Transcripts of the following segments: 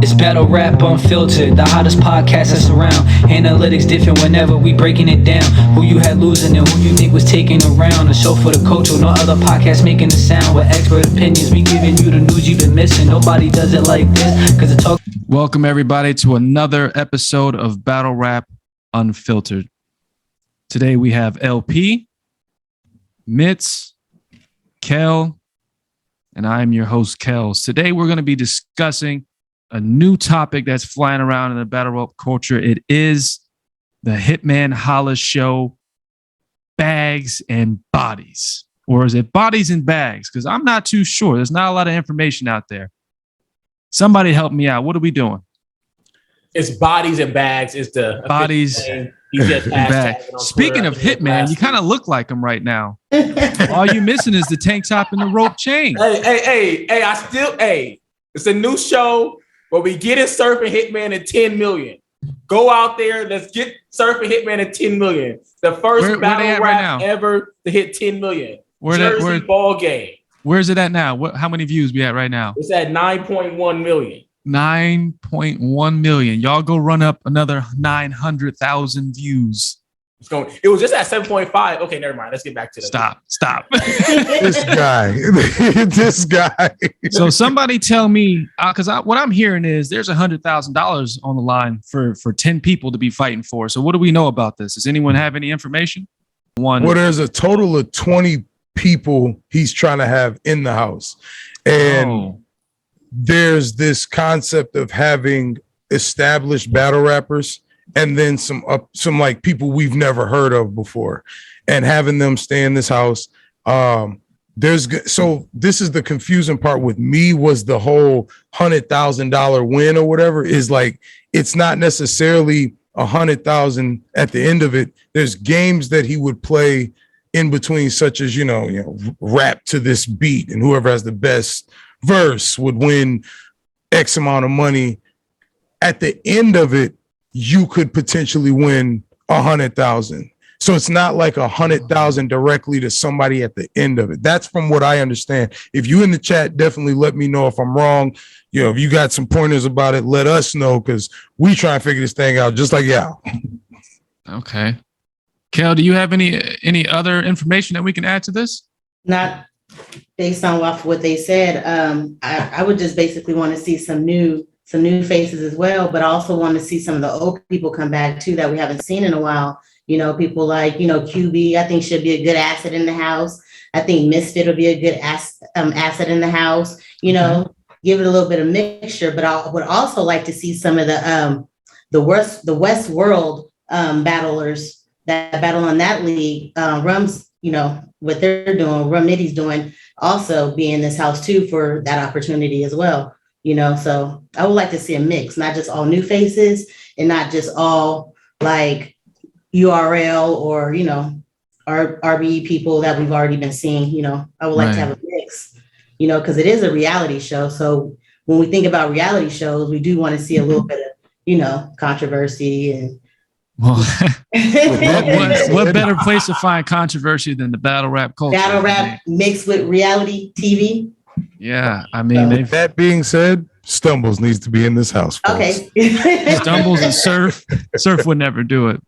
It's battle rap unfiltered, the hottest podcast that's around. Analytics different whenever we breaking it down. Who you had losing and who you think was taking around. A show for the culture, no other podcast making the sound. With expert opinions, we giving you the news you've been missing. Nobody does it like this, cause it talk. Welcome everybody to another episode of Battle Rap Unfiltered. Today we have LP, Mitz, Kel, and I'm your host, Kels. Today we're going to be discussing a new topic that's flying around in the battle rap culture. It is the Hitman Holla show, Bags and Bodies. Or is it Bodies and Bags? Because I'm not too sure. There's not a lot of information out there. Somebody help me out. What are we doing? It's Bodies and Bags. It's the Bodies and Bags. Speaking of Hitman, you kind of look like him right now. All you missing is the tank top and the rope chain. Hey, it's a new show where we get in Surfing Hitman at 10 million. Go out there, let's get Surfing Hitman at 10 million. The first battle rap ever to hit 10 million. Jersey ball game. Where's it at now? How many views we at right now? It's at 9.1 million. 9.1 million. Y'all go run up another 900,000 views. It was just at 7.5. Okay, never mind. Let's get back to that. Stop. This guy. So somebody tell me, because what I'm hearing is there's $100,000 on the line for 10 people to be fighting for. So what do we know about this? Does anyone have any information? Well, there's a total of 20 people he's trying to have in the house. And there's this concept of having established battle rappers and then some like people we've never heard of before and having them stay in this house. So this is the confusing part with me was the whole $100,000 win or whatever is like, it's not necessarily 100,000 at the end of it. There's games that he would play in between, such as, rap to this beat and whoever has the best verse would win X amount of money. At the end of it, you could potentially win 100,000. So it's not like 100,000 directly to somebody at the end of it. That's from what I understand. If you in the chat, definitely let me know if I'm wrong. If you got some pointers about it, let us know because we try and figure this thing out just like y'all. Okay. Kel, do you have any other information that we can add to this? Not based on what they said. I would just basically want to see some new faces as well, but I also want to see some of the old people come back too that we haven't seen in a while. People like, QB, I think should be a good asset in the house. I think Misfit will be a good asset in the house, give it a little bit of mixture, but I would also like to see some of the Westworld battlers that battle on that league. Rum's, what they're doing, Rum Nitty's doing, also be in this house too for that opportunity as well. So I would like to see a mix, not just all new faces and not just all like URL or, RBE people that we've already been seeing. I would like to have a mix, because it is a reality show. So when we think about reality shows, we do want to see a little bit of, controversy and. Well, what better place to find controversy than the battle rap culture? Battle rap mixed with reality TV. Yeah, I mean, that being said, Stumbles needs to be in this house. Okay. Stumbles and Surf would never do it.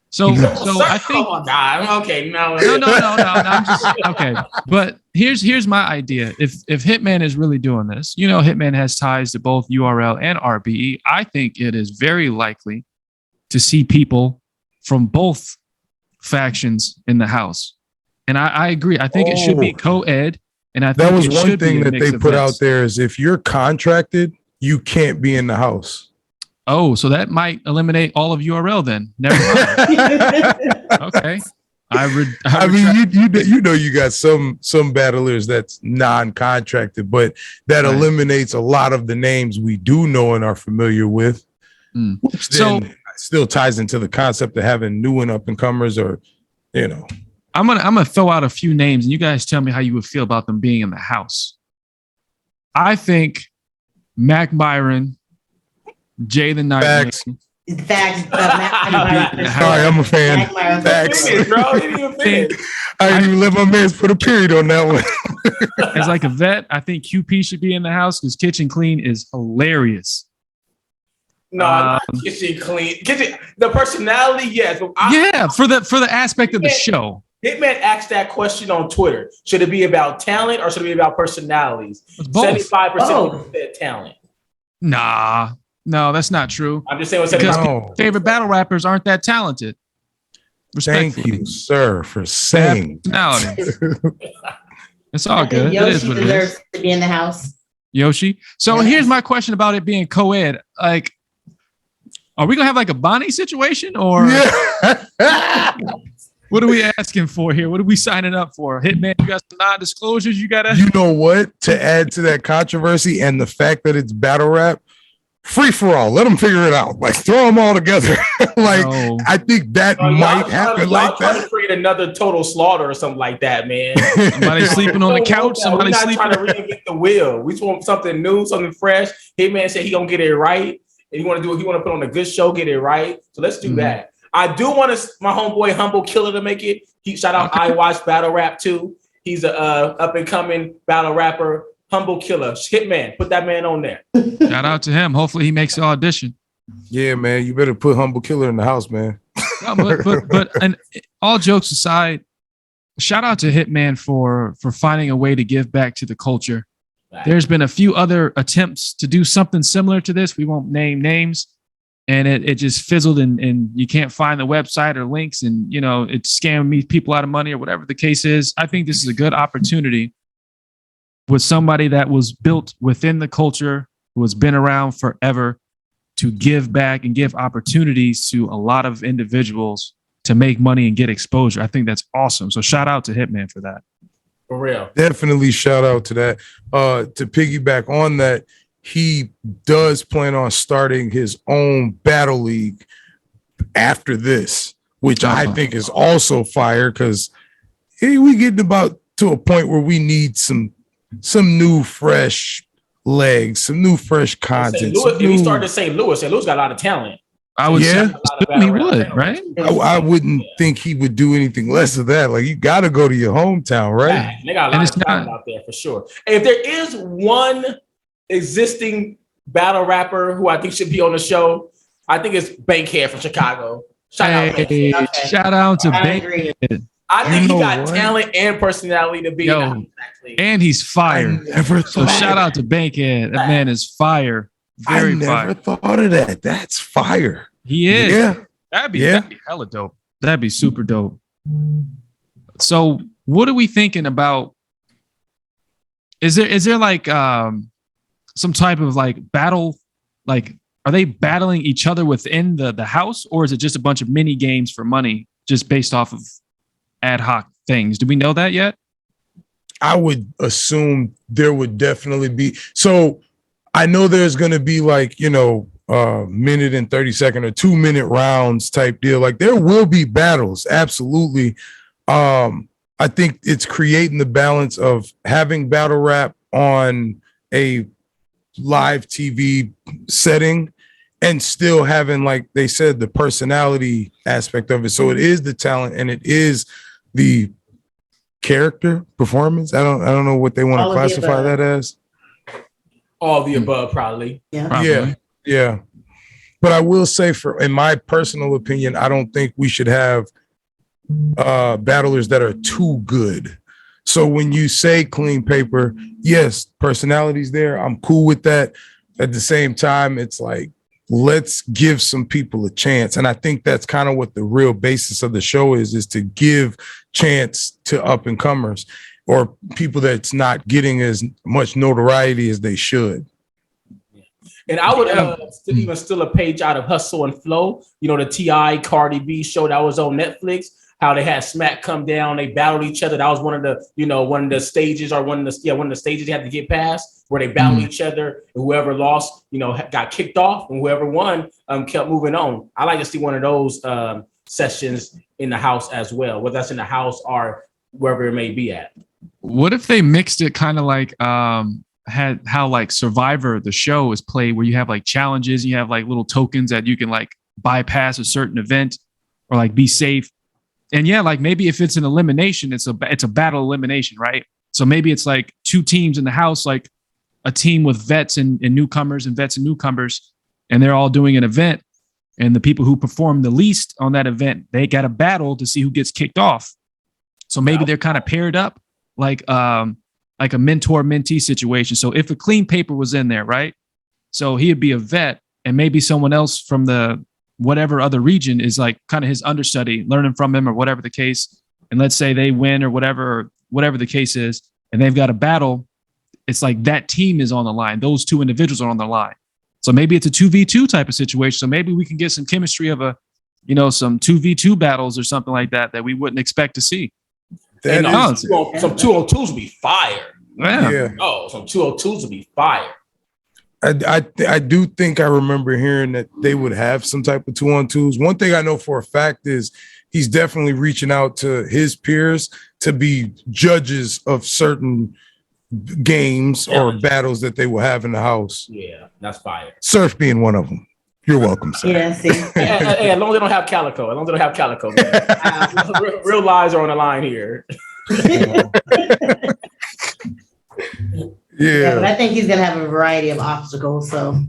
So I think. Oh God. Okay. No. I'm just okay. But here's my idea. If Hitman is really doing this, Hitman has ties to both URL and RBE. I think it is very likely to see people from both factions in the house, and I agree. I think it should be co-ed. And I think that was one thing that they put out there is if you're contracted, you can't be in the house. Oh, so that might eliminate all of URL then. Never mind. Okay. I mean, you got some battlers that's non-contracted, but that eliminates a lot of the names we do know and are familiar with. Which then still ties into the concept of having new and up and comers, or I'm gonna throw out a few names, and you guys tell me how you would feel about them being in the house. I think Mac Byron, Jay the Night. Facts. Sorry, I'm a fan. Facts. I didn't even let my man put a period on that one. As like a vet, I think QP should be in the house because Kitchen Clean is hilarious. not kitchen clean. Kitchen, the personality, yes. For the aspect of the show. Hitman asked that question on Twitter. Should it be about talent or should it be about personalities? 75% said talent. Nah, no, that's not true. I'm just saying because favorite battle rappers aren't that talented. Thank you, sir, for saying that. It's all good. Yoshi it is what deserves it is. to be in the house. Yoshi. So here's my question about it being co-ed. Like, are we gonna have like a Bonnie situation or what are we asking for here? What are we signing up for? Hitman, you got some non-disclosures you gotta. You know what? To add to that controversy and the fact that it's battle rap, free for all. Let them figure it out. Like throw them all together. I think that might happen like that. To create another Total Slaughter or something like that, man. Somebody sleeping on the couch. Somebody not sleeping. Trying to reinvent the wheel. We just want something new, something fresh. Hitman said he gonna get it right. And he want to do it. He want to put on a good show, get it right. So let's do that. I do want my homeboy Humble Killer to make it. Shout out I Watch Battle Rap too. He's a up and coming battle rapper. Humble Killer, Hitman, put that man on there. Shout out to him. Hopefully he makes the audition. Yeah, man, you better put Humble Killer in the house, man. but and all jokes aside, shout out to Hitman for finding a way to give back to the culture. Right. There's been a few other attempts to do something similar to this. We won't name names, and it just fizzled, and you can't find the website or links, and it scammed people out of money or whatever the case is. I think this is a good opportunity with somebody that was built within the culture, who has been around forever, to give back and give opportunities to a lot of individuals to make money and get exposure. I think that's awesome. So shout out to Hitman for that. For real. Definitely shout out to that. To piggyback on that, he does plan on starting his own battle league after this, which I think is also fire because we getting about to a point where we need some new fresh legs, some new fresh content. If he started St. Louis got a lot of talent. I would say he would, right? I wouldn't think he would do anything less of that. Like you got to go to your hometown, right? Yeah, they got a lot of talent out there for sure. And if there is one existing battle rapper who I think should be on the show, I think it's Bankhead from Chicago. Shout out to Bankhead. I think he got talent and personality to be. And he's fire. Shout out to Bankhead. That man is fire. Very fire. I never thought of that. That's fire. He is. Yeah. That'd be hella dope. That'd be super dope. So what are we thinking about? Is there like some type of like battle? Like, are they battling each other within the house, or is it just a bunch of mini games for money just based off of ad hoc things? Do we know that yet? I would assume there would definitely be. So I know there's going to be like, minute and 30-second or 2-minute rounds type deal. Like there will be battles. Absolutely. I think it's creating the balance of having battle rap on a live TV setting and still having, like they said, the personality aspect of it. So it is the talent and it is the character performance. I don't know what they want to classify that as. All the above, probably. Yeah. But I will say, in my personal opinion, I don't think we should have battlers that are too good. So when you say clean paper, yes, personality's there. I'm cool with that. At the same time, it's like, let's give some people a chance. And I think that's kind of what the real basis of the show is to give chance to up and comers or people that's not getting as much notoriety as they should. And I would even steal a page out of Hustle and Flow, the T.I. Cardi B show that was on Netflix, how they had Smack come down, they battled each other. That was one of the stages or one of the stages they had to get past where they battled each other. And whoever lost, got kicked off, and whoever won kept moving on. I like to see one of those sessions in the house as well, whether that's in the house or wherever it may be at. What if they mixed it kind of like had how like Survivor, the show, is played, where you have like challenges, you have like little tokens that you can like bypass a certain event or like be safe. And like maybe if it's an elimination, it's a battle elimination, right? So maybe it's like two teams in the house, like a team with vets and newcomers and vets and newcomers. and they're all doing an event, and the people who perform the least on that event, they got a battle to see who gets kicked off. So maybe they're kind of paired up like a mentor-mentee situation. So if a clean paper was in there, right? So he'd be a vet, and maybe someone else from the whatever other region is like kind of his understudy, learning from him or whatever the case. And let's say they win or whatever the case is, and they've got a battle. It's like that team is on the line. Those two individuals are on the line. So maybe it's a 2v2 type of situation. So maybe we can get some chemistry of some 2v2 battles or something like that we wouldn't expect to see. Some 202s would be fire. Yeah. Oh, some 202s would be fire. I do think I remember hearing that they would have some type of 2-on-2s. One thing I know for a fact is he's definitely reaching out to his peers to be judges of certain games or battles that they will have in the house. Yeah, that's fire. Surf being one of them. You're welcome, sir. Yeah, see. Hey, as long as they don't have Calico. Real lives are on the line here. Yeah, but I think he's gonna have a variety of obstacles. So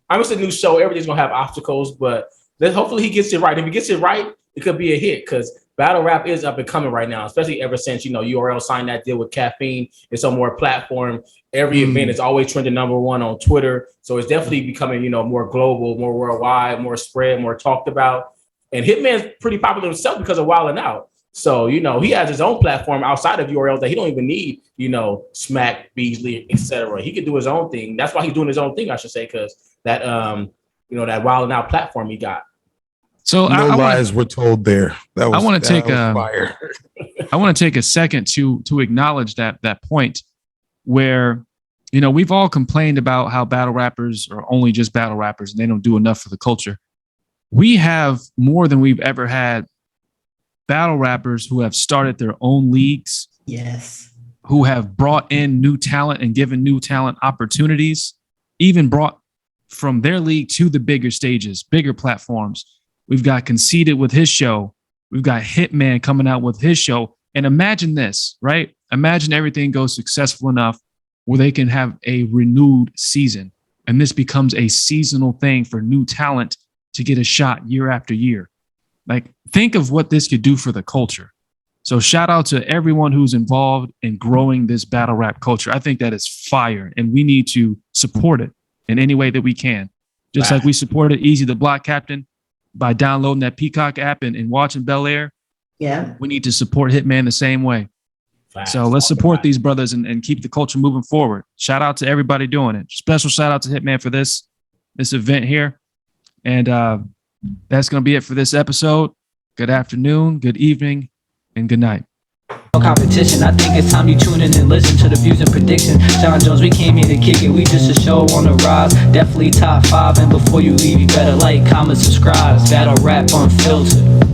it's a new show. Everything's gonna have obstacles, but hopefully he gets it right. If he gets it right, it could be a hit because battle rap is up and coming right now, especially ever since URL signed that deal with Caffeine. It's on more platform. Every event is always trending #1 on Twitter, so it's definitely becoming more global, more worldwide, more spread, more talked about. And Hitman's pretty popular himself because of Wild 'N Out. So, he has his own platform outside of URL that he don't even need, Smack, Beasley, etc. He could do his own thing. That's why he's doing his own thing, I should say, because that, that Wild 'N Out platform he got. So no lies were told there. I want to take a second to acknowledge that point where, we've all complained about how battle rappers are only just battle rappers and they don't do enough for the culture. We have more than we've ever had battle rappers who have started their own leagues. Yes. Who have brought in new talent and given new talent opportunities, even brought from their league to the bigger stages, bigger platforms. We've got Conceited with his show. We've got Hitman coming out with his show. And imagine this, right? Imagine everything goes successful enough where they can have a renewed season. And this becomes a seasonal thing for new talent to get a shot year after year. Like, think of what this could do for the culture. So shout out to everyone who's involved in growing this battle rap culture. I think that is fire, and we need to support it in any way that we can. Just like we supported Easy the Block Captain by downloading that Peacock app and watching Bel Air. Yeah. We need to support Hitman the same way. So let's support these brothers and keep the culture moving forward. Shout out to everybody doing it. Special shout out to Hitman for this event here. And that's going to be it for this episode. Good afternoon, good evening, and good night. No competition. I think it's time you tune in and listen to the views and predictions. John Jones, we came here to kick it. We just a show on the rise. Definitely top 5. And before you leave, you better like, comment, subscribe. Battle Rap Unfiltered.